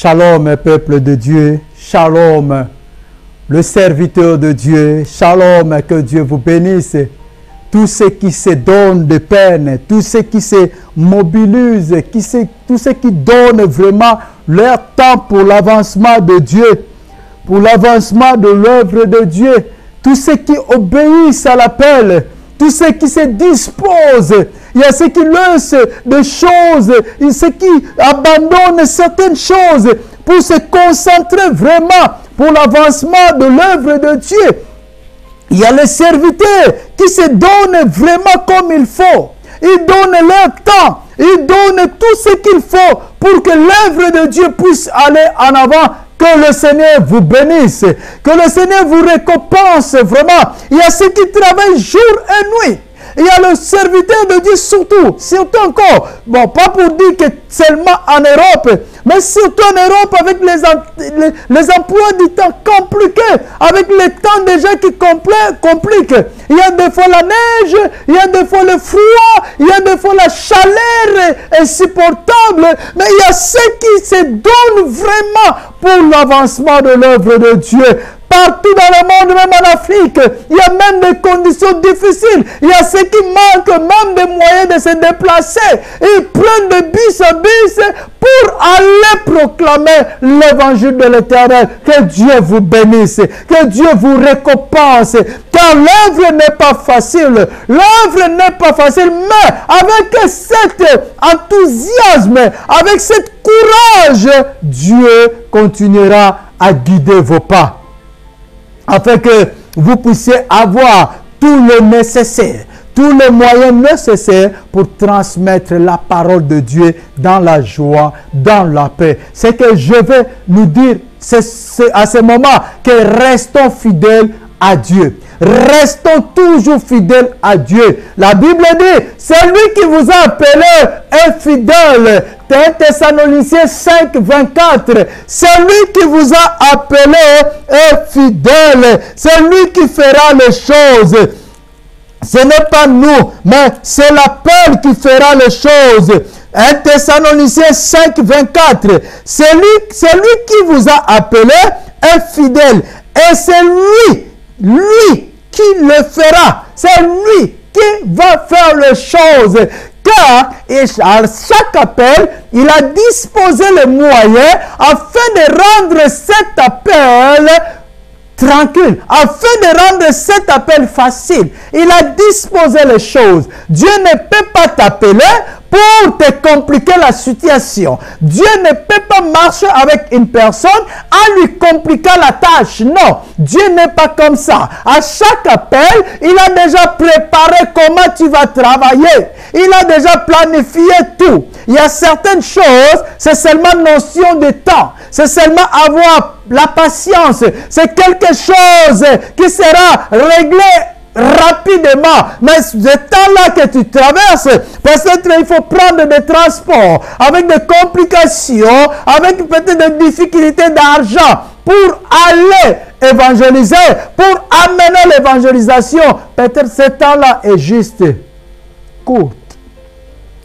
Shalom, peuple de Dieu. Shalom, le serviteur de Dieu. Shalom, que Dieu vous bénisse. Tous ceux qui se donnent de peine, tous ceux qui se mobilisent, tous ceux qui donnent vraiment leur temps pour l'avancement de Dieu, pour l'avancement de l'œuvre de Dieu, tous ceux qui obéissent à l'appel, tous ceux qui se disposent. Il y a ceux qui laissent des choses, il y a ceux qui abandonnent certaines choses pour se concentrer vraiment pour l'avancement de l'œuvre de Dieu. Il y a les serviteurs qui se donnent vraiment comme il faut. Ils donnent leur temps, ils donnent tout ce qu'il faut pour que l'œuvre de Dieu puisse aller en avant. Que le Seigneur vous bénisse, que le Seigneur vous récompense vraiment. Il y a ceux qui travaillent jour et nuit. Il y a le serviteur de Dieu surtout encore. Bon, pas pour dire que seulement en Europe, mais surtout en Europe avec les emplois du temps compliqués, avec les temps déjà qui compliquent. Il y a des fois la neige, il y a des fois le froid, il y a des fois la chaleur insupportable, mais il y a ceux qui se donnent vraiment pour l'avancement de l'œuvre de Dieu. Partout dans le monde, même en Afrique, il y a même des conditions difficiles. Il y a ceux qui manquent même des moyens de se déplacer. Ils prennent de bus en bus pour aller proclamer l'évangile de l'Éternel. Que Dieu vous bénisse, que Dieu vous récompense. Car l'œuvre n'est pas facile. L'œuvre n'est pas facile, mais avec cet enthousiasme, avec cet courage, Dieu continuera à guider vos pas, afin que vous puissiez avoir tout le nécessaire, tous les moyens nécessaires pour transmettre la parole de Dieu dans la joie, dans la paix. C'est que je vais nous dire à ce moment que restons fidèles à Dieu. Restons toujours fidèles à Dieu. La Bible dit, celui qui vous a appelé est fidèle. 1 Thessaloniciens 5, 24. Celui qui vous a appelé est fidèle. C'est lui qui fera les choses. Ce n'est pas nous, mais c'est l'appel qui fera les choses. 1 Thessaloniciens 5, 24. Celui qui vous a appelé est fidèle. Et c'est lui qui le fera. C'est lui qui va faire les choses. Car à chaque appel, il a disposé les moyens afin de rendre cet appel tranquille, afin de rendre cet appel facile. Il a disposé les choses. Dieu ne peut pas t'appeler pour te compliquer la situation. Dieu ne peut pas marcher avec une personne en lui compliquant la tâche. Non, Dieu n'est pas comme ça. À chaque appel, il a déjà préparé comment tu vas travailler. Il a déjà planifié tout. Il y a certaines choses, c'est seulement notion de temps. C'est seulement avoir la patience. C'est quelque chose qui sera réglé rapidement. Mais ce temps-là que tu traverses, peut-être il faut prendre des transports avec des complications, avec peut-être des difficultés d'argent pour aller évangéliser, pour amener l'évangélisation. Peut-être ce temps-là est juste court.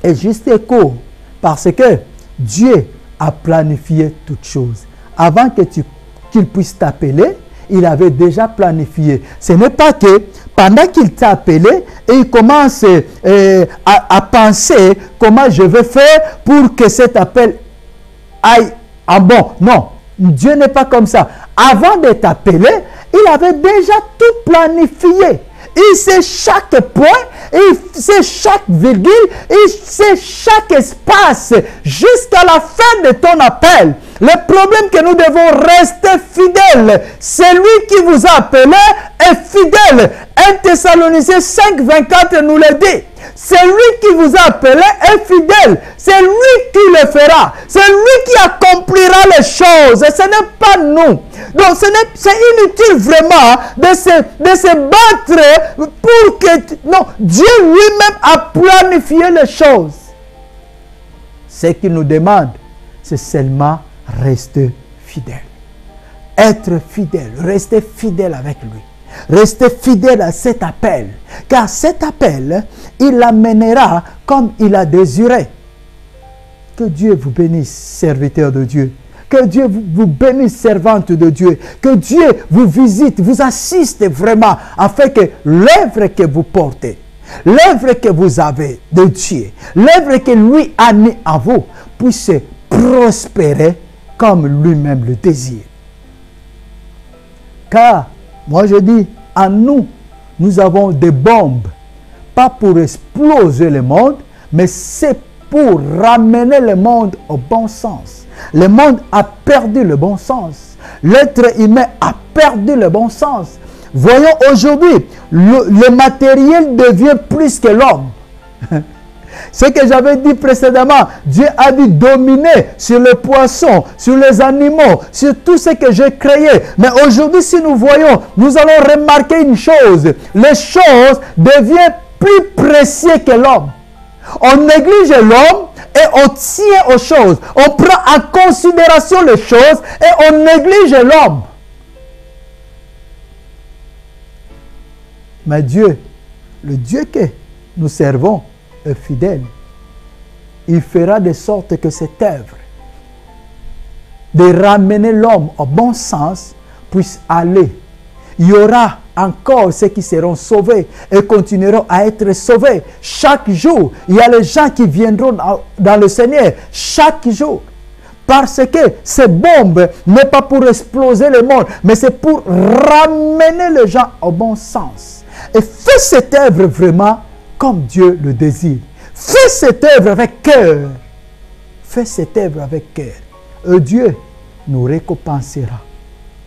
Est juste et court. Parce que Dieu a planifié toutes choses. Avant que qu'il puisse t'appeler, il avait déjà planifié. Ce n'est pas que pendant qu'il t'a appelé, et il commence à penser comment je vais faire pour que cet appel aille en bon. Non, Dieu n'est pas comme ça. Avant de t'appeler, il avait déjà tout planifié. Il sait chaque point, il sait chaque virgule, il sait chaque espace jusqu'à la fin de ton appel. Le problème que nous devons rester fidèles. Celui qui vous a appelé est fidèle. 1 Thessaloniciens 5, 24 nous le dit. Celui qui vous a appelé est fidèle. C'est lui qui le fera. C'est lui qui accomplira les choses. Et ce n'est pas nous. Donc c'est inutile vraiment de se battre pour que... Non, Dieu lui-même a planifié les choses. Ce qu'il nous demande, c'est seulement rester fidèle. Être fidèle, rester fidèle avec lui. Restez fidèle à cet appel, car cet appel, il l'amènera comme il a désiré. Que Dieu vous bénisse, serviteurs de Dieu. Que Dieu vous bénisse, servante de Dieu. Que Dieu vous visite, vous assiste vraiment, afin que l'œuvre que vous portez, l'œuvre que vous avez de Dieu, l'œuvre que lui a mis à vous, puisse prospérer comme lui-même le désire. Car, moi je dis, en nous, nous avons des bombes, pas pour exploser le monde, mais c'est pour ramener le monde au bon sens. Le monde a perdu le bon sens. L'être humain a perdu le bon sens. Voyons aujourd'hui, le matériel devient plus que l'homme. Ce que j'avais dit précédemment, Dieu a dit dominer sur les poissons, sur les animaux, sur tout ce que j'ai créé. Mais aujourd'hui, si nous voyons, nous allons remarquer une chose. Les choses deviennent plus précieuses que l'homme. On néglige l'homme et on tient aux choses. On prend en considération les choses et on néglige l'homme. Mais Dieu, le Dieu que nous servons, est fidèle. Il fera de sorte que cette œuvre de ramener l'homme au bon sens puisse aller. Il y aura encore ceux qui seront sauvés et continueront à être sauvés. Chaque jour, il y a les gens qui viendront dans le Seigneur. Chaque jour. Parce que ces bombes n'est pas pour exploser le monde, mais c'est pour ramener les gens au bon sens. Et fais cette œuvre vraiment comme Dieu le désire. Fais cette œuvre avec cœur. Fais cette œuvre avec cœur. Et Dieu nous récompensera.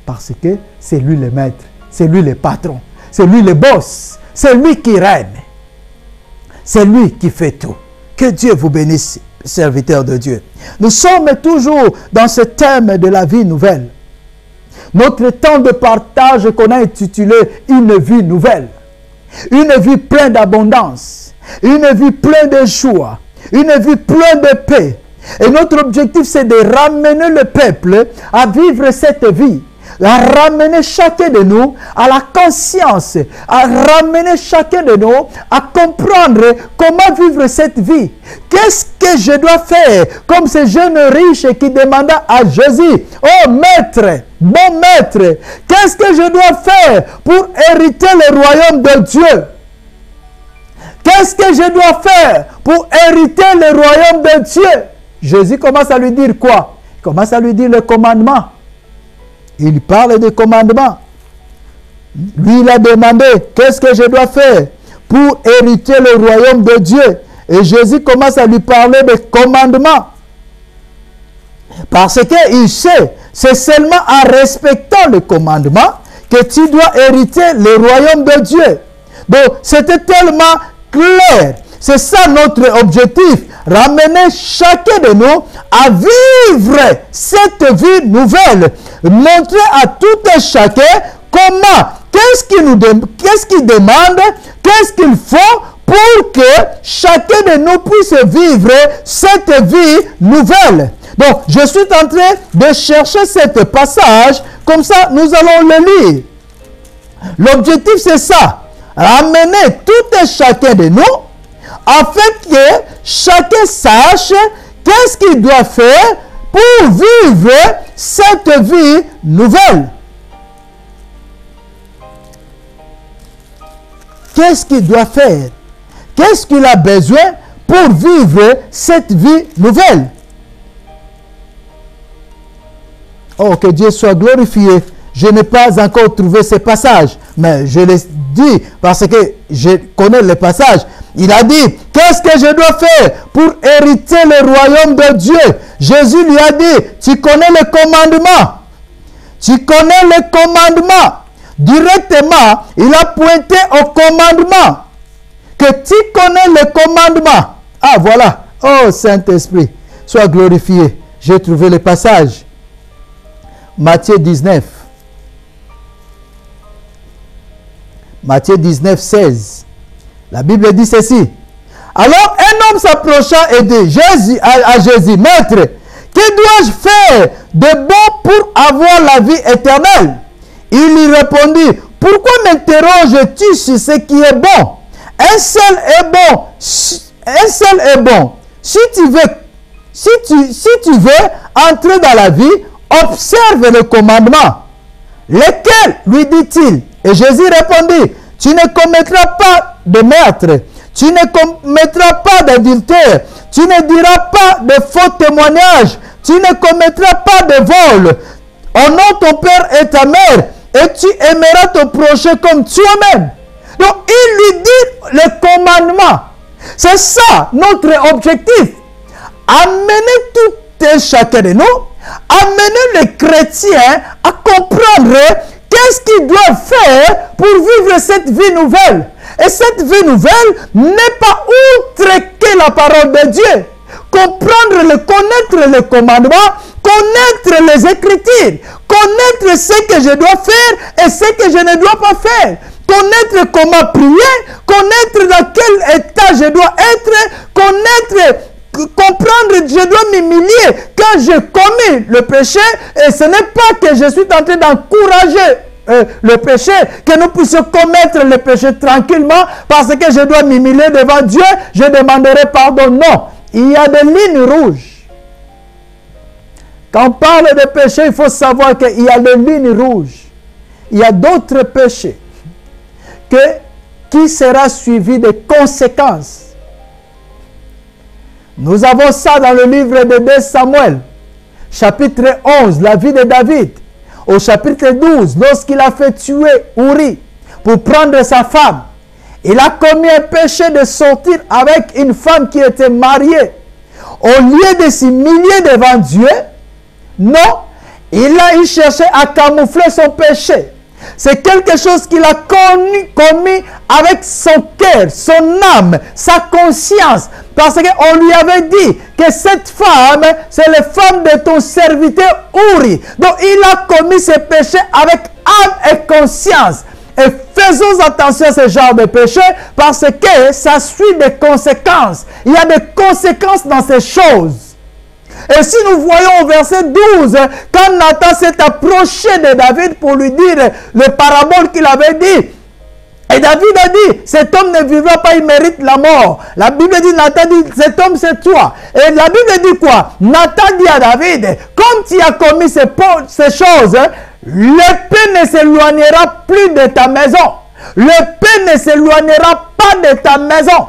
Parce que c'est lui le maître. C'est lui le patron. C'est lui le boss. C'est lui qui règne. C'est lui qui fait tout. Que Dieu vous bénisse, serviteurs de Dieu. Nous sommes toujours dans ce thème de la vie nouvelle. Notre temps de partage qu'on a intitulé « Une vie nouvelle ». Une vie pleine d'abondance, une vie pleine de joie, une vie pleine de paix. Et notre objectif, c'est de ramener le peuple à vivre cette vie, à ramener chacun de nous à la conscience, à ramener chacun de nous à comprendre comment vivre cette vie. Qu'est-ce que je dois faire? Comme ce jeune riche qui demanda à Jésus, « Oh maître, bon maître, qu'est-ce que je dois faire pour hériter le royaume de Dieu? Qu'est-ce que je dois faire pour hériter le royaume de Dieu? » Jésus commence à lui dire quoi? Il commence à lui dire le commandement. Il parle des commandements. Lui, il a demandé, qu'est-ce que je dois faire pour hériter le royaume de Dieu? Et Jésus commence à lui parler des commandements. Parce qu'il sait, c'est seulement en respectant le commandement que tu dois hériter le royaume de Dieu. Donc, c'était tellement clair. C'est ça notre objectif. Ramener chacun de nous à vivre cette vie nouvelle. Montrer à tout et chacun comment, qu'est-ce qu'il demande, qu'est-ce qu'il faut pour que chacun de nous puisse vivre cette vie nouvelle. Donc, je suis en train de chercher ce passage, comme ça nous allons le lire. L'objectif c'est ça, ramener tout et chacun de nous, afin que chacun sache qu'est-ce qu'il doit faire pour vivre cette vie nouvelle. Qu'est-ce qu'il doit faire? Qu'est-ce qu'il a besoin pour vivre cette vie nouvelle? Oh, que Dieu soit glorifié. Je n'ai pas encore trouvé ce passage, mais je l'ai dit parce que je connais le passage. Il a dit, qu'est-ce que je dois faire pour hériter le royaume de Dieu? Jésus lui a dit, tu connais le commandement. Tu connais le commandement. Directement, il a pointé au commandement. Que tu connais le commandement. Ah, voilà. Oh, Saint-Esprit, sois glorifié. J'ai trouvé le passage. Matthieu 19. Matthieu 19, 16. La Bible dit ceci. Alors un homme s'approcha et dit à Jésus, Maître, que dois-je faire de bon pour avoir la vie éternelle? Il lui répondit, pourquoi m'interroges-tu sur ce qui est bon? Un seul est bon. Un seul est bon. Si tu veux entrer dans la vie, observe le commandement. Lesquels, lui dit-il? Et Jésus répondit, tu ne commettras pas de meurtre, tu ne commettras pas d'adultère, tu ne diras pas de faux témoignages, tu ne commettras pas de vol. Honore ton père et ta mère, et tu aimeras ton prochain comme toi-même. Donc, il lui dit le commandement. C'est ça notre objectif. Amener tout et chacun de nous, amener les chrétiens à comprendre qu'est-ce qu'ils doivent faire pour vivre cette vie nouvelle. Et cette vie nouvelle n'est pas outre que la parole de Dieu. Connaître le commandement, connaître les Écritures, connaître ce que je dois faire et ce que je ne dois pas faire. Connaître comment prier, connaître dans quel état je dois être, comprendre, je dois m'humilier quand je commets le péché. Et ce n'est pas que je suis en train d'encourager le péché, que nous puissions commettre le péché tranquillement parce que je dois m'humilier devant Dieu, je demanderai pardon. Non, il y a des lignes rouges. Quand on parle de péché, il faut savoir qu'il y a des lignes rouges. Il y a d'autres péchés qui sera suivi de conséquences. Nous avons ça dans le livre de 2 Samuel, chapitre 11, la vie de David. Au chapitre 12, lorsqu'il a fait tuer Uri pour prendre sa femme, il a commis un péché de sortir avec une femme qui était mariée. Au lieu de s'humilier devant Dieu, non, il cherchait à camoufler son péché. C'est quelque chose qu'il a commis avec son cœur, son âme, sa conscience. Parce qu'on lui avait dit que cette femme, c'est la femme de ton serviteur Uri. Donc il a commis ce péché avec âme et conscience. Et faisons attention à ce genre de péché parce que ça suit des conséquences. Il y a des conséquences dans ces choses. Et si nous voyons au verset 12, quand Nathan s'est approché de David pour lui dire le parabole qu'il avait dit, et David a dit, cet homme ne vivra pas, il mérite la mort. La Bible dit, Nathan dit, cet homme c'est toi. Et la Bible dit quoi? Nathan dit à David, comme tu as commis ces choses, l'épée ne s'éloignera plus de ta maison. L'épée ne s'éloignera pas de ta maison.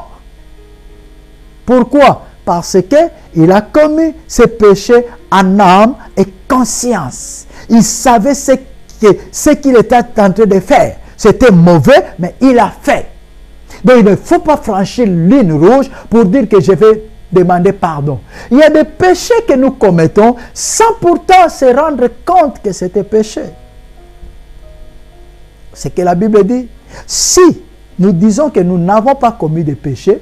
Pourquoi? Parce qu'il a commis ce péché en âme et conscience. Il savait ce qu'il était en train de faire. C'était mauvais, mais il a fait. Donc il ne faut pas franchir une ligne rouge pour dire que je vais demander pardon. Il y a des péchés que nous commettons sans pourtant se rendre compte que c'était péché. C'est que la Bible dit, si nous disons que nous n'avons pas commis de péché,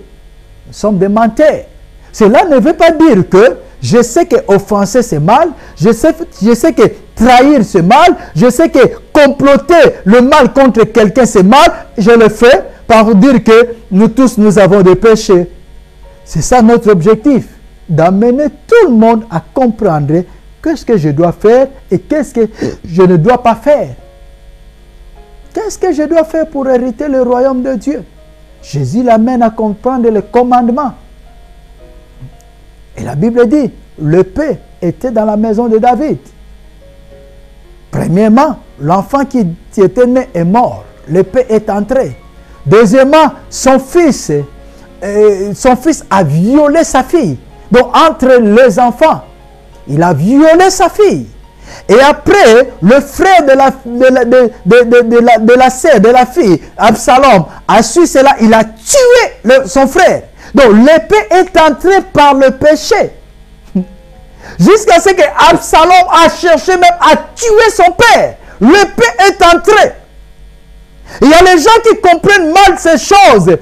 nous sommes des menteurs. Cela ne veut pas dire que je sais que offenser c'est mal, je sais que trahir c'est mal, je sais que comploter le mal contre quelqu'un c'est mal, je le fais pour dire que nous tous nous avons des péchés. C'est ça notre objectif, d'amener tout le monde à comprendre qu'est-ce que je dois faire et qu'est-ce que je ne dois pas faire. Qu'est-ce que je dois faire pour hériter le royaume de Dieu? Jésus l'amène à comprendre le commandement. Et la Bible dit, l'épée était dans la maison de David. Premièrement, l'enfant qui était né est mort. L'épée est entrée. Deuxièmement, son fils a violé sa fille. Donc, entre les enfants, il a violé sa fille. Et après, le frère de la sœur, de la fille, Absalom, a su cela, il a tué son frère. Donc l'épée est entrée par le péché. Jusqu'à ce que Absalom a cherché même à tuer son père. L'épée est entrée. Il y a les gens qui comprennent mal ces choses.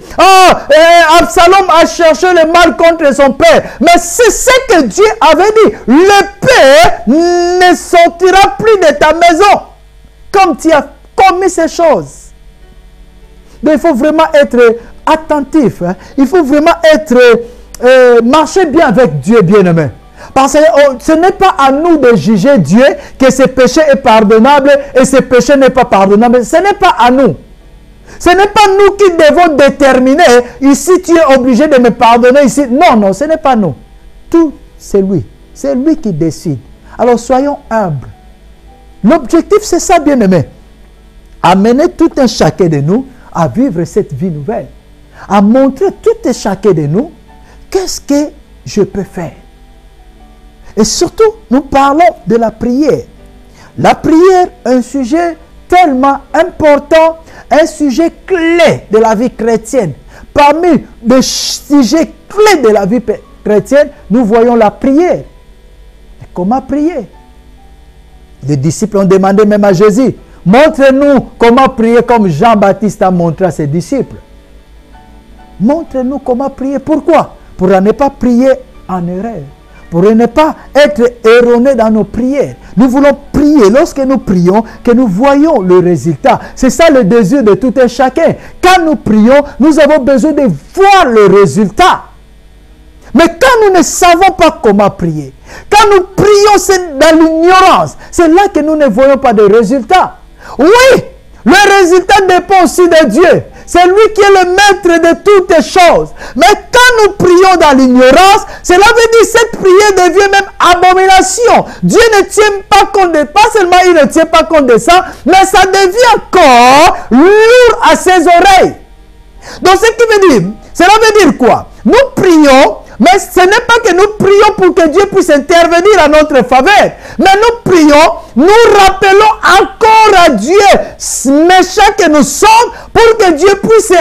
Absalom a cherché le mal contre son père. Mais c'est ce que Dieu avait dit. L'épée ne sortira plus de ta maison. Comme tu as commis ces choses. Donc il faut vraiment être attentif. Il faut vraiment marcher bien avec Dieu, bien-aimé. Parce que ce n'est pas à nous de juger Dieu que ce péché est pardonnable et ce péché n'est pas pardonnable. Ce n'est pas à nous. Ce n'est pas nous qui devons déterminer, ici tu es obligé de me pardonner, ici. Non, non, ce n'est pas nous. Tout, c'est lui. C'est lui qui décide. Alors soyons humbles. L'objectif, c'est ça, bien-aimé. Amener tout un chacun de nous à vivre cette vie nouvelle. À montrer tout un chacun de nous qu'est-ce que je peux faire. Et surtout, nous parlons de la prière. La prière est un sujet tellement important, un sujet clé de la vie chrétienne. Parmi les sujets clés de la vie chrétienne, nous voyons la prière. Et comment prier? Les disciples ont demandé même à Jésus, montre-nous comment prier comme Jean-Baptiste a montré à ses disciples. Montre-nous comment prier. Pourquoi? Pour ne pas prier en erreur. Pour ne pas être erronés dans nos prières. Nous voulons prier. Lorsque nous prions, que nous voyons le résultat. C'est ça le désir de tout un chacun. Quand nous prions, nous avons besoin de voir le résultat. Mais quand nous ne savons pas comment prier, quand nous prions c'est dans l'ignorance, c'est là que nous ne voyons pas de résultat. Oui, le résultat dépend aussi de Dieu. C'est lui qui est le maître de toutes choses. Mais quand nous prions dans l'ignorance, cela veut dire que cette prière devient même abomination. Dieu ne tient pas compte de, pas seulement il ne tient pas compte de ça, mais ça devient encore lourd à ses oreilles. Donc ce qui veut dire, cela veut dire quoi? Nous prions, mais ce n'est pas que nous prions pour que Dieu puisse intervenir à notre faveur. Mais nous prions, nous rappelons encore à Dieu, méchants que nous sommes, pour que Dieu puisse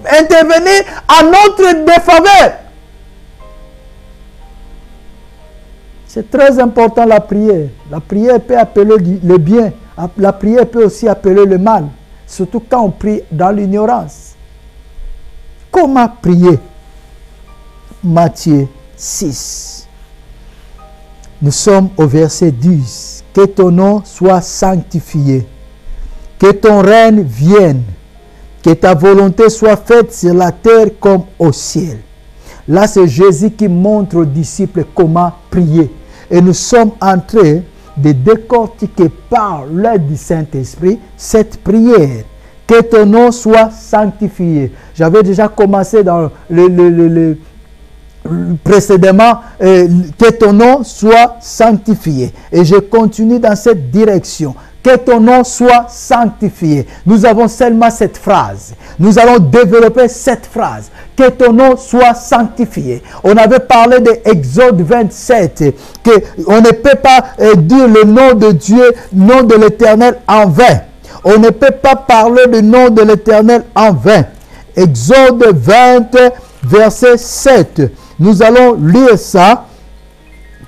intervenir à notre défaveur. C'est très important la prière. La prière peut appeler le bien. La prière peut aussi appeler le mal. Surtout quand on prie dans l'ignorance. Comment prier? Matthieu 6. Nous sommes au verset 10. Que ton nom soit sanctifié. Que ton règne vienne. Que ta volonté soit faite sur la terre comme au ciel. Là, c'est Jésus qui montre aux disciples comment prier. Et nous sommes en train de décortiquer par l'aide du Saint-Esprit cette prière. Que ton nom soit sanctifié. J'avais déjà commencé dans précédemment, que ton nom soit sanctifié. Et je continue dans cette direction. Que ton nom soit sanctifié. Nous avons seulement cette phrase. Nous allons développer cette phrase. Que ton nom soit sanctifié. On avait parlé de Exode 27. On ne peut pas dire le nom de Dieu, nom de l'Éternel en vain. On ne peut pas parler du nom de l'Éternel en vain. Exode 20, verset 7. Nous allons lire ça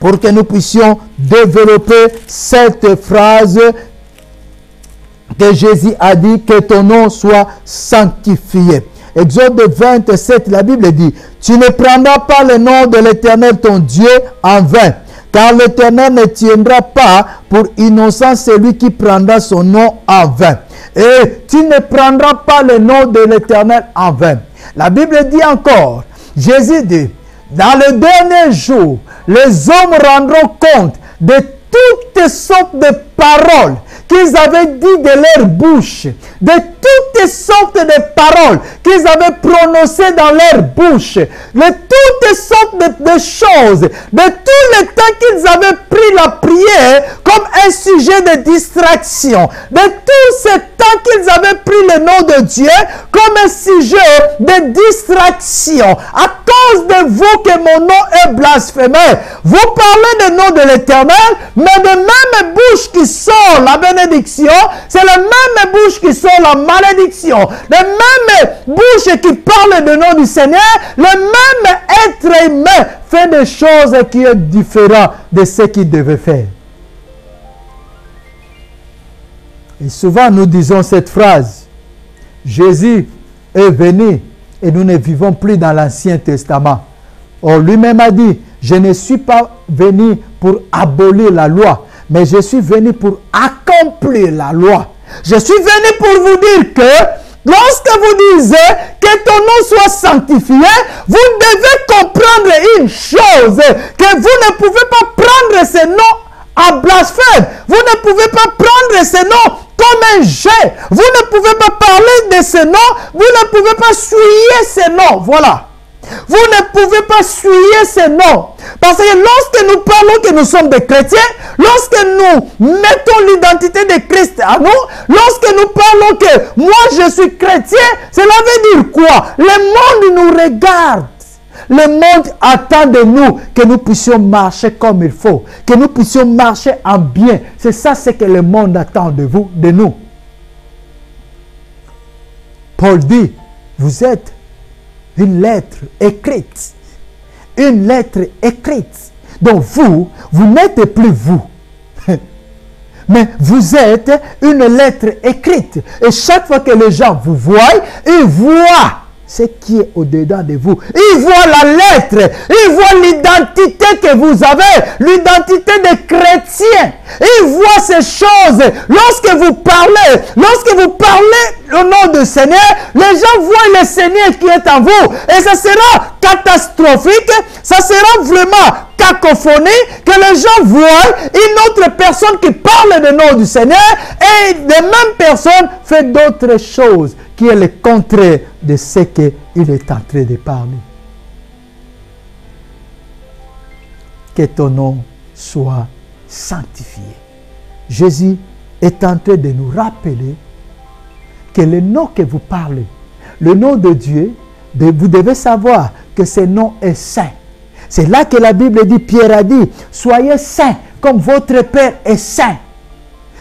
pour que nous puissions développer cette phrase que Jésus a dit, que ton nom soit sanctifié. Exode 27, la Bible dit, tu ne prendras pas le nom de l'Éternel ton Dieu en vain, car l'Éternel ne tiendra pas pour innocent celui qui prendra son nom en vain. Et tu ne prendras pas le nom de l'Éternel en vain. La Bible dit encore, Jésus dit, dans le dernier jour, les hommes rendront compte de toutes sortes de paroles qu'ils avaient dit de leur bouche, de toutes sortes de paroles qu'ils avaient prononcées dans leur bouche, de toutes sortes de choses, de tout le temps qu'ils avaient pris la prière comme un sujet de distraction, de tout ce temps qu'ils avaient pris le nom de Dieu comme un sujet de distraction. À cause de vous que mon nom est blasphémé, vous parlez du nom de l'Éternel, mais de même bouche qui sort la bénédiction, c'est la même bouche qui sort la malédiction. La même bouche qui parle du nom du Seigneur, le même être humain fait des choses qui sont différentes de ce qu'il devait faire. Et souvent nous disons cette phrase, Jésus est venu et nous ne vivons plus dans l'Ancien Testament. Or lui-même a dit, je ne suis pas venu pour abolir la loi, mais je suis venu pour accomplir la loi. Je suis venu pour vous dire que lorsque vous disiez que ton nom soit sanctifié, vous devez comprendre une chose, que vous ne pouvez pas prendre ce nom en blasphème. Vous ne pouvez pas prendre ce nom comme un jet. Vous ne pouvez pas parler de ce nom. Vous ne pouvez pas souiller ce nom. Voilà. Vous ne pouvez pas souiller ces noms. Parce que lorsque nous parlons que nous sommes des chrétiens, lorsque nous mettons l'identité de Christ à nous, lorsque nous parlons que moi je suis chrétien, cela veut dire quoi? Le monde nous regarde. Le monde attend de nous que nous puissions marcher comme il faut, que nous puissions marcher en bien. C'est ça ce que le monde attend de vous, de nous. Paul dit, vous êtes une lettre écrite. Une lettre écrite. Donc vous n'êtes plus vous. Mais vous êtes une lettre écrite. Et chaque fois que les gens vous voient, ils voient ce qui est au-dedans de vous. Ils voient la lettre. Ils voient l'identité que vous avez. L'identité des chrétiens. Ils voient ces choses. Lorsque vous parlez au nom du Seigneur, les gens voient le Seigneur qui est en vous. Et ça sera catastrophique. Ça sera vraiment cacophonie que les gens voient une autre personne qui parle du nom du Seigneur et la même personne fait d'autres choses qui est le contraire de ce qu'il est en train de parler. Que ton nom soit sanctifié. Jésus est en train de nous rappeler que le nom que vous parlez, le nom de Dieu, vous devez savoir que ce nom est saint. C'est là que la Bible dit, Pierre a dit, soyez saints comme votre Père est saint.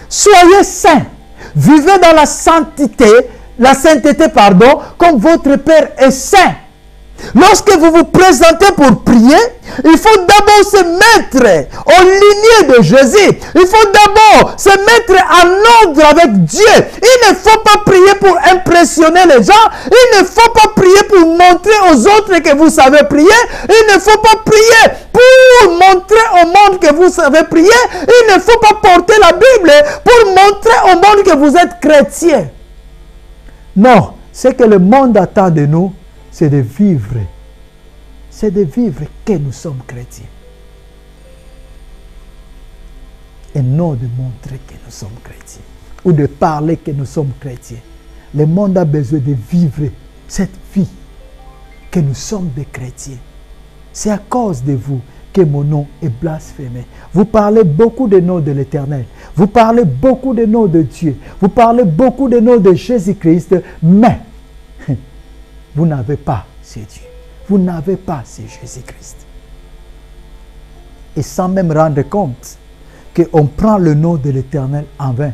Soyez saints. Vivez dans la sainteté, comme votre Père est saint. Lorsque vous vous présentez pour prier, il faut d'abord se mettre en lignée de Jésus. Il faut d'abord se mettre en ordre avec Dieu. Il ne faut pas prier pour impressionner les gens. Il ne faut pas prier pour montrer aux autres que vous savez prier. Il ne faut pas prier pour montrer au monde que vous savez prier. Il ne faut pas porter la Bible pour montrer au monde que vous êtes chrétien. Non, ce que le monde attend de nous, c'est de vivre. C'est de vivre que nous sommes chrétiens. Et non de montrer que nous sommes chrétiens. Ou de parler que nous sommes chrétiens. Le monde a besoin de vivre cette vie que nous sommes des chrétiens. C'est à cause de vous que mon nom est blasphémé. Vous parlez beaucoup des noms de l'Éternel. Vous parlez beaucoup des noms de Dieu. Vous parlez beaucoup des noms de Jésus-Christ. Mais vous n'avez pas ce Dieu. Vous n'avez pas ce Jésus-Christ. Et sans même rendre compte qu'on prend le nom de l'Éternel en vain.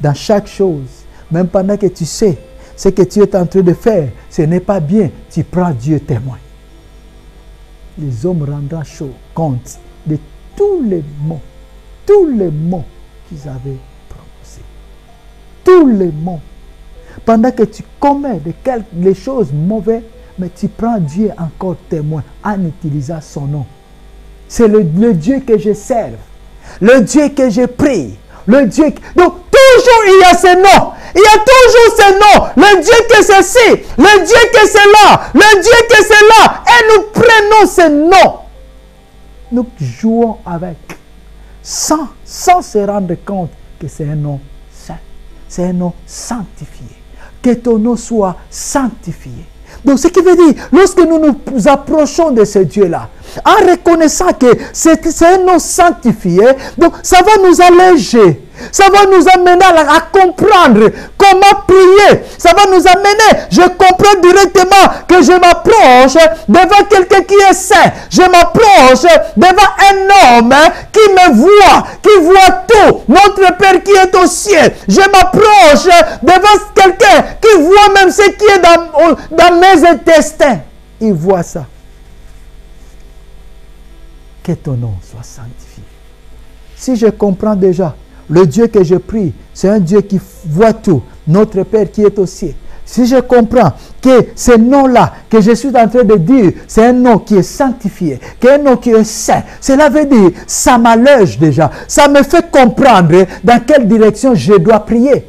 Dans chaque chose, même pendant que tu sais ce que tu es en train de faire, ce n'est pas bien, tu prends Dieu témoin. Les hommes rendront compte de tous les mots qu'ils avaient prononcés. Tous les mots. Pendant que tu commets les choses mauvaises, mais tu prends Dieu encore témoin en utilisant son nom. C'est le Dieu que je serve, le Dieu que je prie, le Dieu... Donc toujours il y a ce nom, il y a toujours ce nom, le Dieu que c'est ci, le Dieu que c'est là, le Dieu que c'est là, et nous prenons ce nom. Nous jouons avec, sans se rendre compte que c'est un nom saint, c'est un nom sanctifié. Que ton nom soit sanctifié. Donc, ce qui veut dire, lorsque nous nous approchons de ce Dieu-là, en reconnaissant que c'est un nom sanctifié, donc ça va nous alléger. Ça va nous amener à comprendre comment prier. Ça va nous amener, je comprends directement que je m'approche devant quelqu'un qui est saint. Je m'approche devant un homme qui me voit, qui voit tout. Notre Père qui est au ciel. Je m'approche devant quelqu'un qui voit même ce qui est dans mes intestins. Il voit ça. Que ton nom soit sanctifié. Si je comprends déjà, le Dieu que je prie, c'est un Dieu qui voit tout. Notre Père qui est au ciel. Si je comprends que ce nom-là que je suis en train de dire, c'est un nom qui est sanctifié, qui est un nom qui est saint, cela veut dire, ça m'allège déjà. Ça me fait comprendre dans quelle direction je dois prier.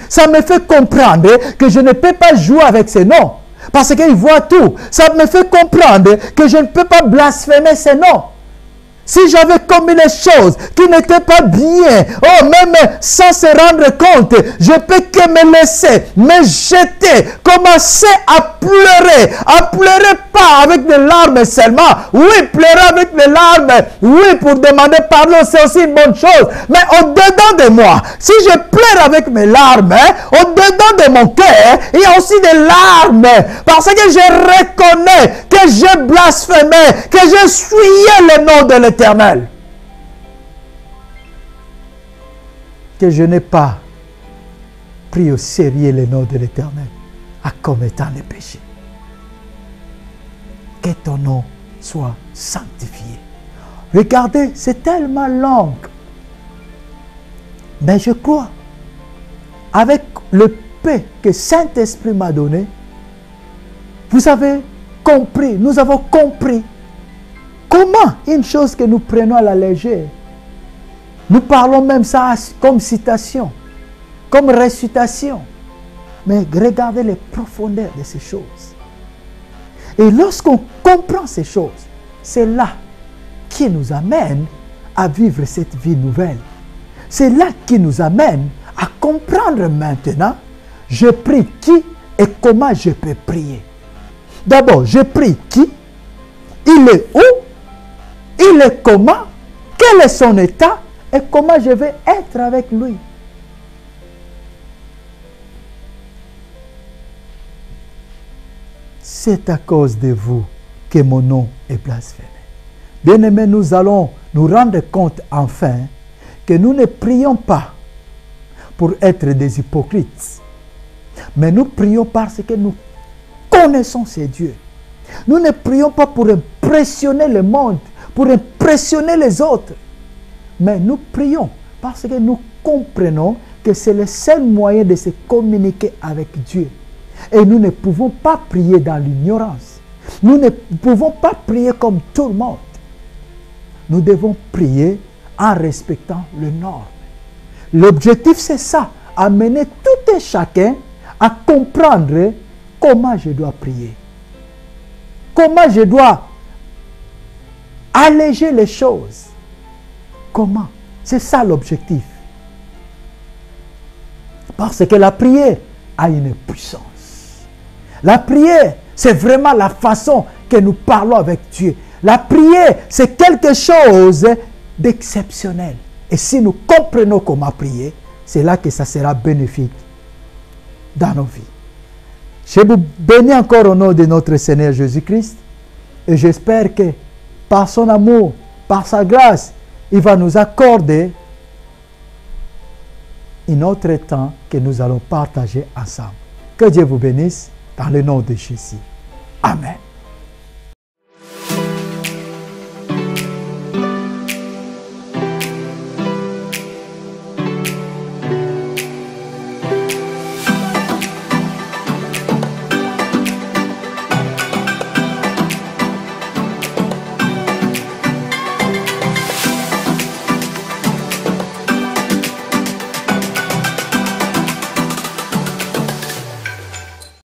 Ça me fait comprendre que je ne peux pas jouer avec ce nom. Parce qu'il voit tout. Ça me fait comprendre que je ne peux pas blasphémer ce nom. si j'avais commis les choses qui n'étaient pas bien, oh, même sans se rendre compte, je peux que me laisser, me jeter, commencer à pleurer pas avec des larmes seulement. Oui, pleurer avec des larmes, oui, pour demander pardon, c'est aussi une bonne chose. Mais au-dedans de moi, si je pleure avec mes larmes, au-dedans de mon cœur, il y a aussi des larmes. Parce que je reconnais que j'ai blasphémé, que j'ai souillé le nom de l'Éternel. Que je n'ai pas pris au sérieux le nom de l'Éternel à commettant les péchés. Que ton nom soit sanctifié. Regardez, c'est tellement long. Mais je crois, avec le paix que Saint-Esprit m'a donné, vous avez compris, nous avons compris comment une chose que nous prenons à la légère. Nous parlons même ça comme citation, comme récitation. Mais regardez les profondeurs de ces choses. Et lorsqu'on comprend ces choses, c'est là qui nous amène à vivre cette vie nouvelle. C'est là qui nous amène à comprendre maintenant, je prie qui et comment je peux prier. D'abord, je prie qui, il est où, il est comment, quel est son état et comment je vais être avec lui. C'est à cause de vous que mon nom est blasphémé. Bien-aimés, nous allons nous rendre compte enfin que nous ne prions pas pour être des hypocrites, mais nous prions parce que nous connaissons ces dieux. Nous ne prions pas pour impressionner le monde, pour impressionner les autres, mais nous prions parce que nous comprenons que c'est le seul moyen de se communiquer avec Dieu. Et nous ne pouvons pas prier dans l'ignorance. Nous ne pouvons pas prier comme tout le monde. Nous devons prier en respectant les normes. L'objectif, c'est ça, amener tout et chacun à comprendre comment je dois prier. Comment je dois alléger les choses. Comment? C'est ça l'objectif. Parce que la prière a une puissance. La prière, c'est vraiment la façon que nous parlons avec Dieu. La prière, c'est quelque chose d'exceptionnel. Et si nous comprenons comment prier, c'est là que ça sera bénéfique dans nos vies. Je vous bénis encore au nom de notre Seigneur Jésus-Christ. Et j'espère que par son amour, par sa grâce, il va nous accorder un autre temps que nous allons partager ensemble. Que Dieu vous bénisse dans le nom de Jésus. Amen.